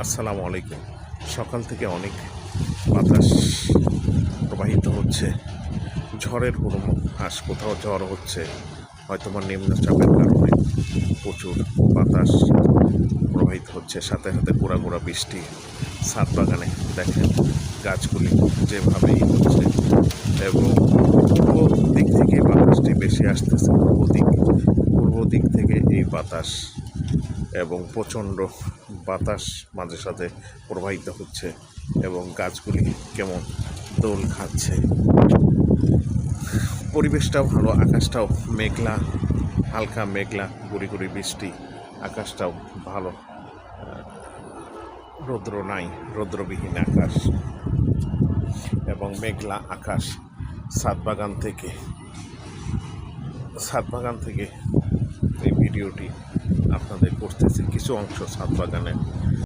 আসসালামু আলাইকুম। সকাল থেকে অনেক বাতাস প্রবাহিত হচ্ছে। ঝড়ের পূর্বাভাস, কোথাও ঝড় হচ্ছে, হয়তো বা নিম্নচাপের কারণে প্রচুর বাতাস প্রবাহিত হচ্ছে, সাথে সাথে গোড়া গোড়া বৃষ্টি। ছাদ বাগানে দেখেন গাছগুলি যেভাবেই হচ্ছে, এবং পূর্ব দিক থেকে বাতাসটি বেশি আসতেছে। পূর্ব দিক থেকে এই বাতাস এবং প্রচণ্ড বাতাস মাঝে সাথে প্রবাহিত হচ্ছে, এবং গাছগুলি কেমন দোল খাচ্ছে। পরিবেশটাও ভালো, আকাশটাও মেঘলা, হালকা মেঘলা, গুড়ি গুড়ি বৃষ্টি। আকাশটাও ভালো, রৌদ্র নাই, রৌদ্রবিহীন আকাশ এবং মেঘলা আকাশ। ছাদ বাগান থেকে এই ভিডিওটি আপনাদের করতেছি। কিছু অংশ ছাদ বাগানের